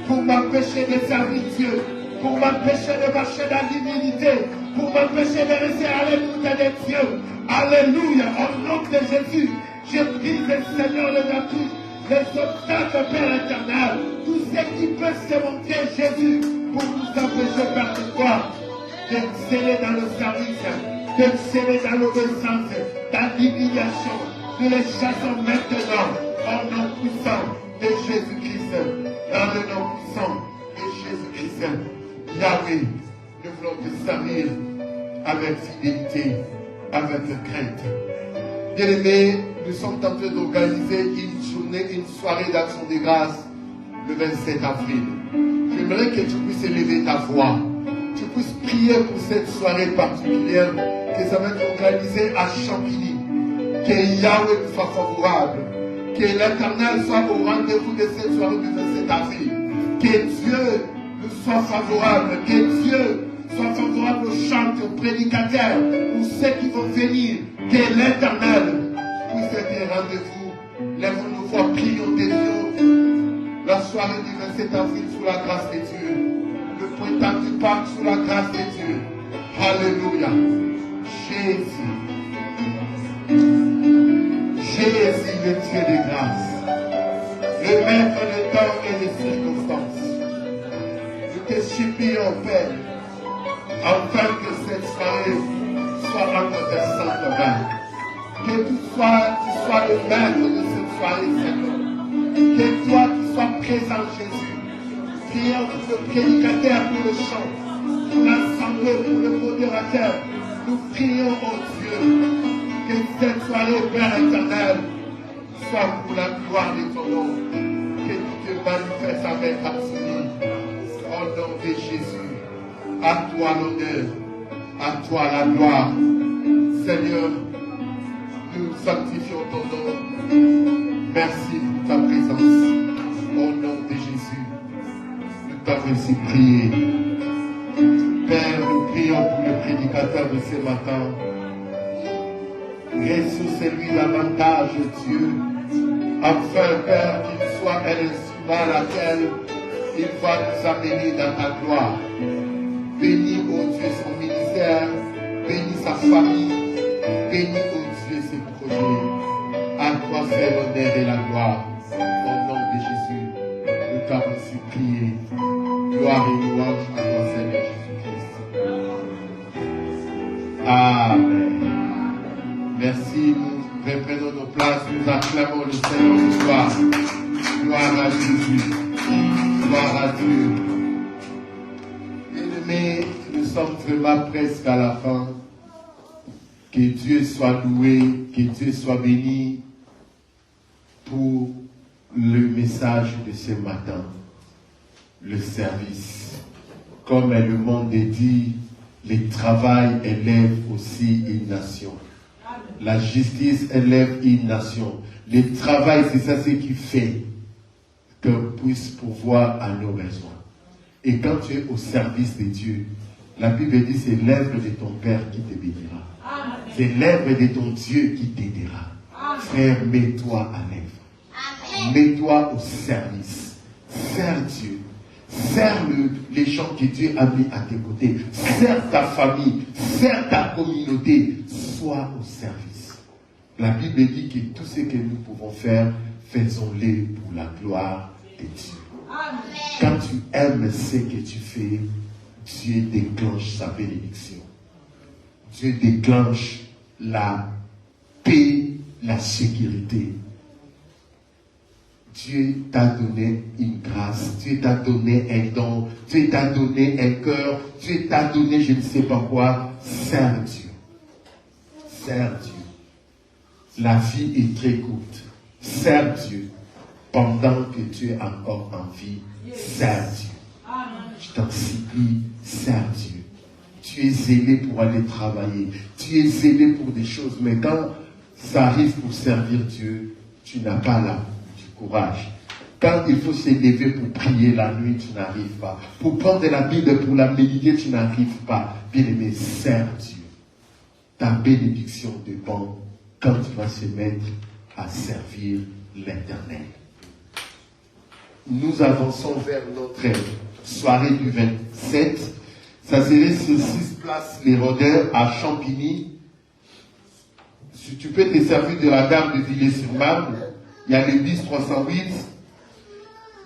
pour m'empêcher de servir Dieu, pour m'empêcher de marcher dans l'humilité, pour m'empêcher de rester à l'écoute de Dieu. Alléluia, au nom de Jésus, je prie le Seigneur le David, les obstacles, Père éternel, tout ce qui peut se monter, Jésus, pour nous empêcher, Père de toi, d'exceller dans le service, d'exceller dans l'obéissance, dans l'humiliation. Nous les chassons maintenant, au nom puissant de Jésus-Christ, dans le nom puissant de Jésus-Christ. Yahweh, nous voulons te servir avec fidélité, avec crainte. Bien-aimés, nous sommes en train d'organiser une journée, une soirée d'action de grâce le 27 avril. J'aimerais que tu puisses élever ta voix, tu puisses prier pour cette soirée particulière, que ça va être organisé à Champigny, que Yahweh nous soit favorable, que l'Éternel soit au rendez-vous de cette soirée du 27 avril, que Dieu nous soit favorable, que Dieu soit favorable aux chants, aux prédicateurs, pour ceux qui vont venir, que l'Éternel puisse être rendez-vous. Lèvons nos voix, prions de Dieu. La soirée du 27 avril sous la grâce de Dieu. Le printemps du Pâques sous la grâce de Dieu. Alléluia. Jésus. Jésus, le Dieu de grâce. Le maître des temps et des circonstances. Nous te supplions, Père, afin que cette soirée soit entre tes saintes mains. Que tu sois le maître de cette soirée, Seigneur. Que toi, tu sois présent, Jésus. Prions pour le prédicateur, pour le chant, pour l'assemblée, pour le modérateur. Nous prions, oh Dieu, que cette soirée, Père éternel, soit pour la gloire de ton nom. Que tu te manifestes avec absolue. Au nom de Jésus. À toi l'honneur, à toi la gloire. Seigneur, nous sanctifions ton nom. Merci pour ta présence. Au nom de Jésus, nous t'avons ainsi prié. Père, nous prions pour le prédicateur de ce matin. Ressource-lui davantage, Dieu, afin, Père, qu'il soit un instrument à laquelle il va nous amener dans ta gloire. Bénis, oh Dieu, son ministère, bénis sa famille, bénis, oh Dieu, ses projets. À toi faire l'honneur et la gloire. Au nom de Jésus, nous t'avons supplié. Gloire et louange à toi, Seigneur Jésus-Christ. Amen. Merci, nous reprenons nos places, nous acclamons le Seigneur ce soir. Gloire à Jésus. Gloire à Dieu. Mais nous sommes vraiment presque à la fin. Que Dieu soit loué, que Dieu soit béni pour le message de ce matin. Le service. Comme le monde dit, le travail élève aussi une nation. La justice élève une nation. Le travail, c'est ça ce qui fait qu'on puisse pourvoir à nos besoins. Et quand tu es au service de Dieu, la Bible dit c'est l'œuvre de ton Père qui te bénira. C'est l'œuvre de ton Dieu qui t'aidera. Frère, mets-toi à l'œuvre. Mets-toi au service. Sers Dieu. Sers les gens que Dieu a mis à tes côtés. Sers ta famille. Sers ta communauté. Sois au service. La Bible dit que tout ce que nous pouvons faire, faisons-le pour la gloire de Dieu. Quand tu aimes ce que tu fais, Dieu déclenche sa bénédiction. Dieu déclenche la paix, la sécurité. Dieu t'a donné une grâce, Dieu t'a donné un don, Dieu t'a donné un cœur, Dieu t'a donné je ne sais pas quoi. Sers Dieu. Sers Dieu. La vie est très courte. Sers Dieu. Pendant que tu es encore en vie, sers Dieu. Je t'en supplie, sers Dieu. Tu es zélé pour aller travailler. Tu es zélé pour des choses. Mais quand ça arrive pour servir Dieu, tu n'as pas là du courage. Quand il faut se lever pour prier la nuit, tu n'arrives pas. Pour prendre la Bible, pour la méditer, tu n'arrives pas. Bien-aimé, sers Dieu. Ta bénédiction dépend quand tu vas se mettre à servir l'Éternel. Nous avançons vers notre soirée du 27. Ça serait sur 6 places Les Rôdeurs à Champigny. Si tu peux te servir de la gare de Villers-sur-Marne, il y a le bus 308.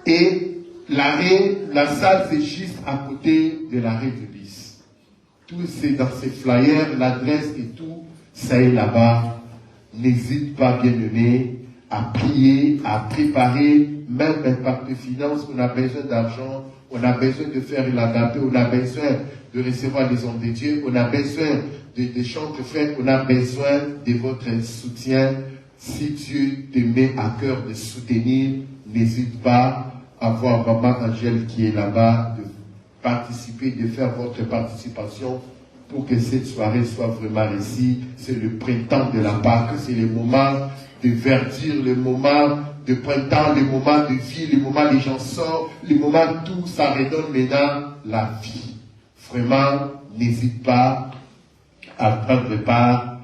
Et l'arrêt, la salle, c'est juste à côté de l'arrêt de bus. Tout c'est dans ces flyers, l'adresse et tout, ça est là-bas. N'hésite pas, bien-aimé, à prier, à préparer, même impact de finance, on a besoin d'argent, on a besoin de faire l'adapter, on a besoin de recevoir les hommes de Dieu, on a besoin de chants de fête, on a besoin de votre soutien. Si Dieu te met à cœur de soutenir, n'hésite pas à voir Maman Angèle qui est là-bas, de participer, de faire votre participation pour que cette soirée soit vraiment réussie. C'est le printemps de la Pâque, c'est le moment de verdure, le moment de printemps, le moment de vie, le moment où les gens sortent, le moment où tout ça redonne maintenant la vie. Vraiment, n'hésite pas à prendre part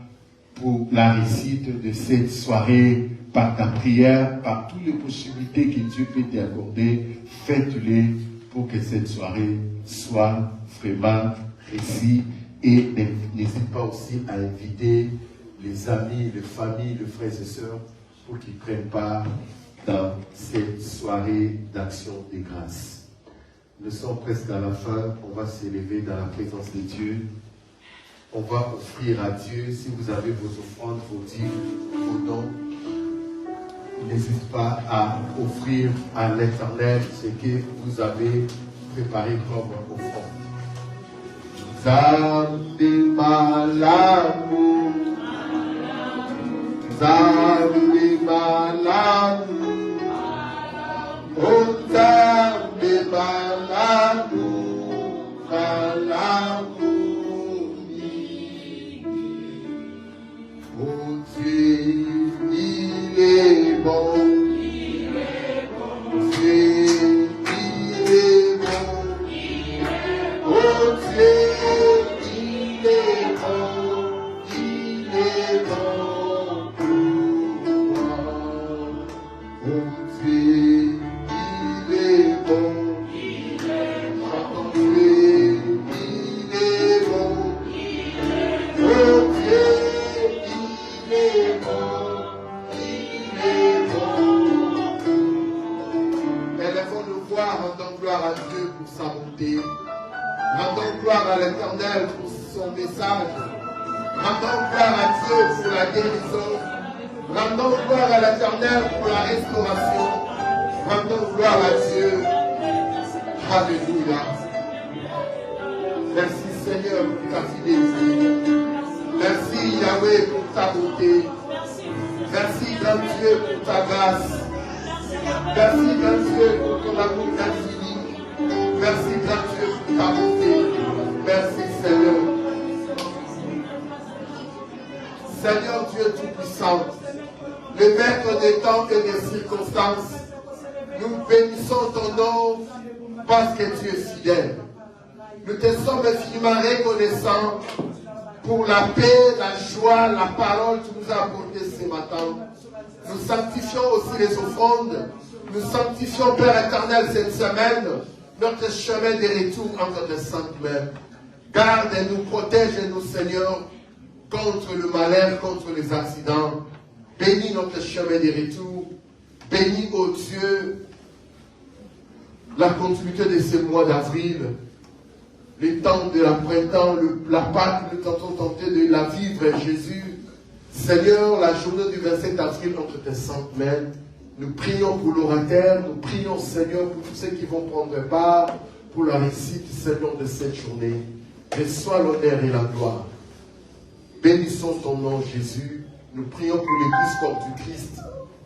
pour la réussite de cette soirée par ta prière, par toutes les possibilités que Dieu peut t'accorder. Faites-les pour que cette soirée soit vraiment réussie. Et n'hésite pas aussi à inviter les amis, les familles, les frères et sœurs pour qu'ils prennent part dans cette soirée d'action de grâce. Nous sommes presque à la fin, on va s'élever dans la présence de Dieu. On va offrir à Dieu, si vous avez vos offrandes, vos dîmes, vos dons, n'hésitez pas à offrir à l'Éternel ce que vous avez préparé comme offrande. Zambi malamu, Zambi malamu, oh Zambi malamu, malamu ni, oh Dieu, il est bon, Dieu, il est bon, oh Dieu. Rendons gloire à l'Éternel pour son message. Rendons gloire à Dieu pour la guérison. Rendons gloire à l'Éternel pour la restauration. Rendons gloire à Dieu. Alléluia. Merci Seigneur pour ta fidélité. Merci Yahweh pour ta beauté. Merci grand Dieu pour ta grâce. Merci grand Dieu pour ton amour infini. Merci grand Dieu pour ta bonté. Merci Seigneur. Seigneur Dieu Tout-Puissant, le maître des temps et des circonstances, nous bénissons ton nom parce que tu es fidèle. Nous te sommes infiniment reconnaissants pour la paix, la joie, la parole que tu nous as apportée ce matin. Nous sanctifions aussi les offrandes. Nous sanctifions, Père éternel, cette semaine, notre chemin de retour entre de saintes mains. Garde-nous, protège-nous, Seigneur, contre le malheur, contre les accidents. Bénis notre chemin de retour. Bénis, ô Dieu, la continuité de ce mois d'avril. Le temps de la printemps, la Pâque, nous tentons tenter de la vivre, Jésus. Seigneur, la journée du 27 avril entre tes saintes mains. Nous prions pour l'orateur, nous prions, Seigneur, pour tous ceux qui vont prendre part pour la réussite, Seigneur, de cette journée. Reçois l'honneur et la gloire. Bénissons ton nom, Jésus. Nous prions pour l'Église corps du Christ.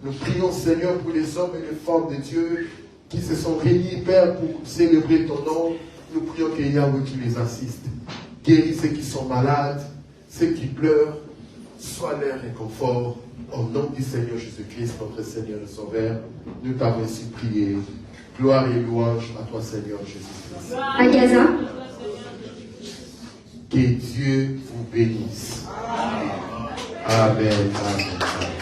Nous prions, Seigneur, pour les hommes et les femmes de Dieu qui se sont réunis, Père, pour célébrer ton nom. Nous prions que Yahweh, tu les assistes. Guéris ceux qui sont malades, ceux qui pleurent. Sois leur réconfort. Au nom du Seigneur Jésus-Christ, notre Seigneur et Sauveur, nous t'avons ainsi prié. Gloire et louange à toi, Seigneur Jésus-Christ. À Gaza. Que Dieu vous bénisse. Amen. Amen.